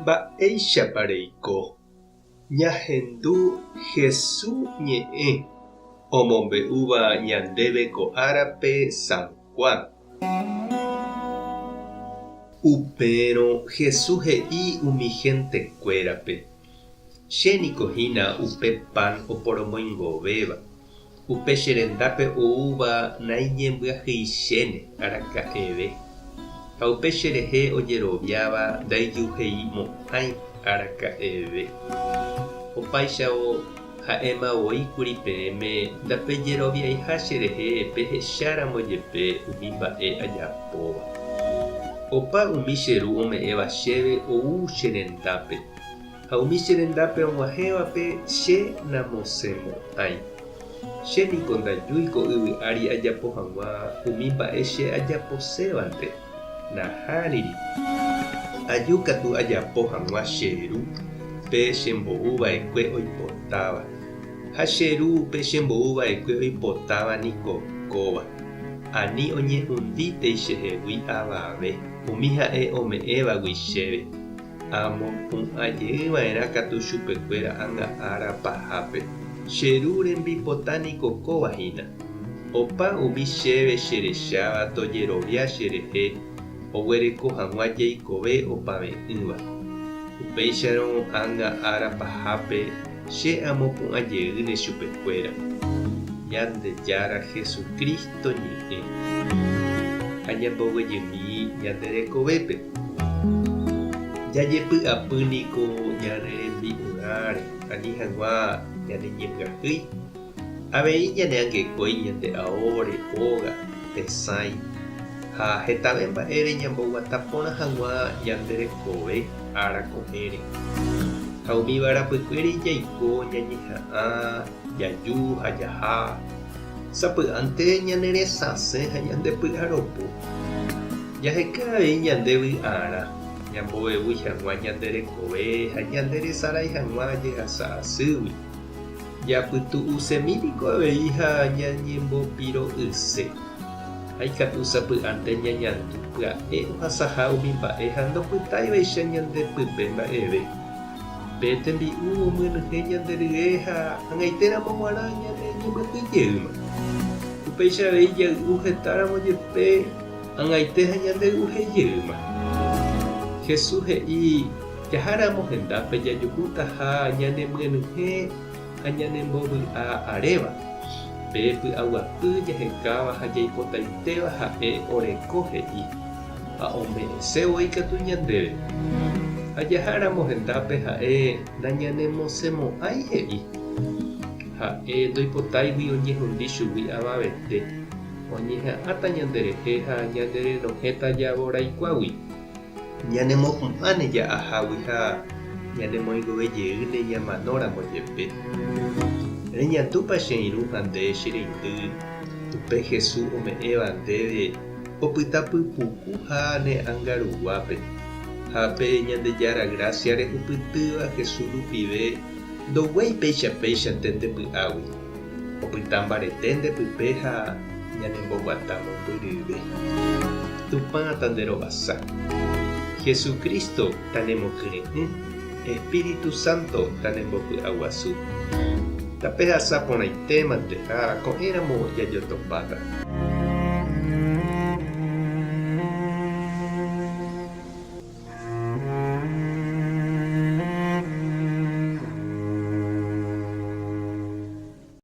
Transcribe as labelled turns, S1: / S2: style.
S1: mba'éichapa reiko. Ñahendu Jesús ñe'ẽ omombe'úva ñandéve ko árape San Juan. Upérõ Jesús he'i umi hentekuérape: chéniko hína upe pan oporomoingovéva. Upe che rendápe oúva naiñembyahýichéne araka'eve. Ha upe cherehe ojeroviáva ndaijuheimo'ãi araka'eve. Opaichavo ha'emavoíkuri peẽme ndapejeroviaiha cherehe pehecháramo jepe umi mba'e ajapóva. Opa umi cheru ome'ẽva chéve ou che rendápe. Ha umi che rendápe og̃uahẽvape che namosemo'ãi. Chéniko ndajúiko yvy'ári ajapo hag̃ua umi mba'e che ajaposévante. Nahániri. Ajúkatu ajapo hag̃ua cheru pe chembo'uva'ekue oipotáva. Ha cheru pe chembo'uva'ekue oipotáva niko kóva. Ani oñehũndíte chehegui avave. Umi ha'e ome'ẽvagui chéve. Amo pu'ãjeyva'erã katu chupekuéra ánga'ára pahápe. Cheru rembipota niko kóvahína. Opa umi chéve cherecháva tojerovia cherehe oguereko hag̃ua jeikove opave'ỹva. Upéicharõ ánga'ára pahápe che amo pu'ãjeýne chupekuéra. Ñandejára Jesucristo ñe'ẽ ha ñamboguejymi ñande rekovépe. Jajepy'apýniko ñane rembi'urãre ani hag̃ua ñane ñembyahýi. Avei ñane angekói ñande aóre, óga, tesãi ha hetave mba'ére ñamboguata porã hag̃ua ñande rekove ára kohére. Ha umi varapykuéri jaiko ñañeha'ã, jaju ha jaha. Sapy'ánte ñane resãse ha ñande py'aropu. Jaheke avei ñande vy'ára ñambovevúi hag̃ua ñande rekove ha ñande resarái hag̃ua jehasa asýgui. Japytu'usemíniko avei ha ñañembopiro'yse. Ha ikatu sapy'ánte ñañandu pya'e ohasaha umi mba'e ha ndopytávaicha ñande pype mba'eve. Pe tembi'u omyenyhẽ ñande rye ha hag̃aitéramo g̃uarã ñane ñembyahýjeýma. Upéicha avei jay'u hetáramo jepe hag̃aite ha ñande ry'uhejeýma. Jesús he'i jaháramo hendápe jajuhúta ha ñanemyenyhẽ ha ñanembovy'a aréva. Pe py'aguapy jahekáva ha jaipotaitéva ha'e oreko he'i. Ha ome'ẽsévo ikatu ñandéve. Ha jaháramo hendápe ha'e nañanemosemo'ãi he'i. Ha'e ndoipotáigui oñehũndi chugui avavete. Oñeha'ãta ñanderehe ha ñanderenohéta javoraikuágui. Ñanemopu'ãne ja'ahágui ha ñanemoingovejeýne ñamanóramo jepe. Reñatúpa che irũ ha nde che reindy upe Jesús ome'ẽva ndéve opytapypuku ha ne'ãngaruguápe. Ha pe Ñandejára Gracia rehupytýva Jesús rupive ndoguéi péicha ndepy'águi. Opyta mbarete ndepype ha ñanemboguata mombyrýve. Tupãta nde rovasa. Jesucristo tanemokyry'ỹ. Espíritu Santo tanembopy'aguasu. Tape hasapórãitémante ha ko'ẽramo jajotopáta.